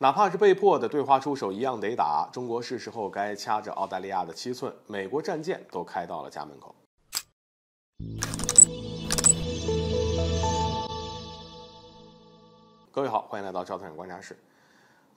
哪怕是被迫的对华出手，一样得打。中国是时候该掐着澳大利亚的7寸，美国战舰都开到了家门口。各位好，欢迎来到赵团长观察室。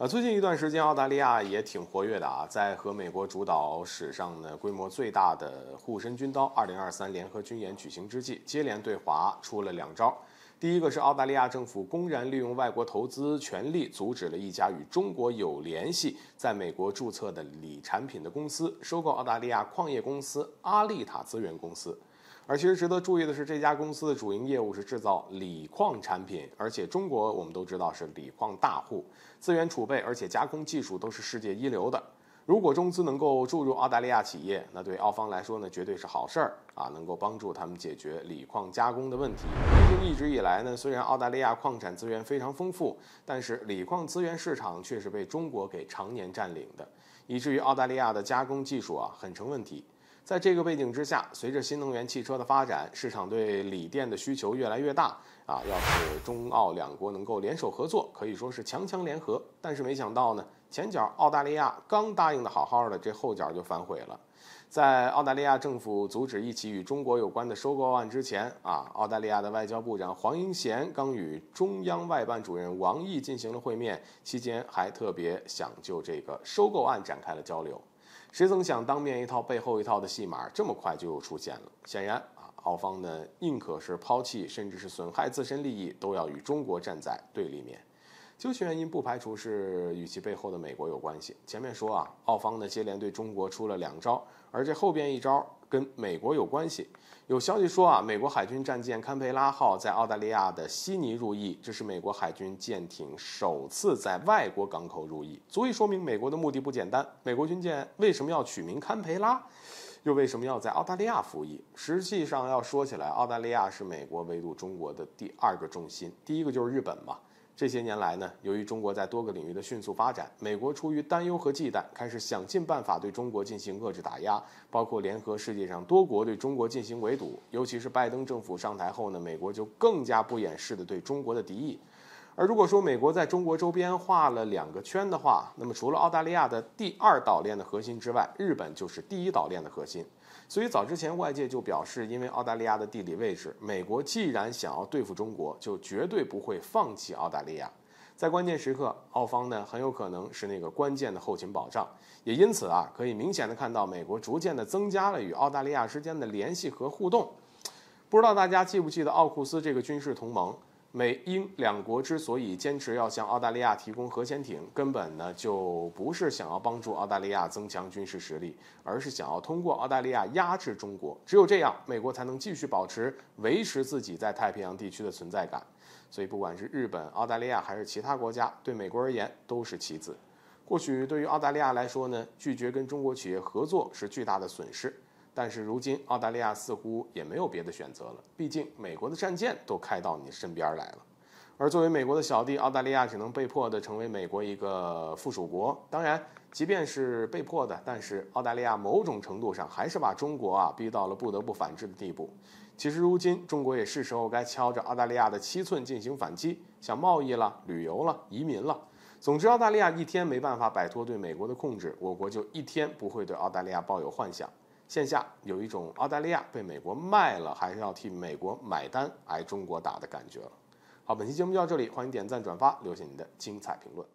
最近一段时间，澳大利亚也挺活跃的啊，在和美国主导史上呢规模最大的护身军刀2023联合军演举行之际，接连对华出了2招。第一个是澳大利亚政府公然利用外国投资权力，阻止了一家与中国有联系、在美国注册的锂产品的公司收购澳大利亚矿业公司阿利塔资源公司。而其实值得注意的是，这家公司的主营业务是制造锂矿产品，而且中国我们都知道是锂矿大户，资源储备而且加工技术都是世界一流的。如果中资能够注入澳大利亚企业，那对澳方来说呢，绝对是好事儿啊，能够帮助他们解决锂矿加工的问题。毕竟一直以来呢，虽然澳大利亚矿产资源非常丰富，但是锂矿资源市场却是被中国给常年占领的，以至于澳大利亚的加工技术很成问题。在这个背景之下，随着新能源汽车的发展，市场对锂电的需求越来越大要是中澳2国能够联手合作，可以说是强强联合。但是没想到呢，前脚澳大利亚刚答应的好好的，这后脚就反悔了。在澳大利亚政府阻止一起与中国有关的收购案之前澳大利亚的外交部长黄英贤刚与中央外办主任王毅进行了会面，期间还特别想就这个收购案展开了交流。谁曾想当面一套背后一套的戏码这么快就又出现了。显然澳方呢宁可是抛弃甚至是损害自身利益，都要与中国站在对立面。究其原因，不排除是与其背后的美国有关系。前面说澳方呢接连对中国出了2招，而这后边一招跟美国有关系。有消息说美国海军战舰堪培拉号在澳大利亚的悉尼入役，这是美国海军舰艇首次在外国港口入役，足以说明美国的目的不简单。美国军舰为什么要取名堪培拉，又为什么要在澳大利亚服役？实际上要说起来，澳大利亚是美国围堵中国的第2个重心，第一个就是日本嘛。这些年来呢，由于中国在多个领域的迅速发展，美国出于担忧和忌惮，开始想尽办法对中国进行遏制打压，包括联合世界上多国对中国进行围堵。尤其是拜登政府上台后呢，美国就更加不掩饰的对中国的敌意。而如果说美国在中国周边画了2个圈的话，那么除了澳大利亚的第2岛链的核心之外，日本就是第1岛链的核心。所以早之前外界就表示，因为澳大利亚的地理位置，美国既然想要对付中国，就绝对不会放弃澳大利亚。在关键时刻，澳方呢很有可能是那个关键的后勤保障。也因此可以明显的看到美国逐渐的增加了与澳大利亚之间的联系和互动。不知道大家记不记得奥库斯这个军事同盟？美英2国之所以坚持要向澳大利亚提供核潜艇，根本呢就不是想要帮助澳大利亚增强军事实力，而是想要通过澳大利亚压制中国。只有这样，美国才能继续维持自己在太平洋地区的存在感。所以不管是日本、澳大利亚还是其他国家，对美国而言都是棋子。或许对于澳大利亚来说呢，拒绝跟中国企业合作是巨大的损失。但是如今澳大利亚似乎也没有别的选择了，毕竟美国的战舰都开到你身边来了。而作为美国的小弟，澳大利亚只能被迫的成为美国一个附属国。当然即便是被迫的，但是澳大利亚某种程度上还是把中国逼到了不得不反制的地步。其实如今中国也是时候该敲着澳大利亚的7寸进行反击，像贸易了、旅游了、移民了。总之澳大利亚一天没办法摆脱对美国的控制，我国就一天不会对澳大利亚抱有幻想。线下有一种澳大利亚被美国卖了还是要替美国买单挨中国打的感觉了。好，本期节目就到这里，欢迎点赞转发，留下你的精彩评论。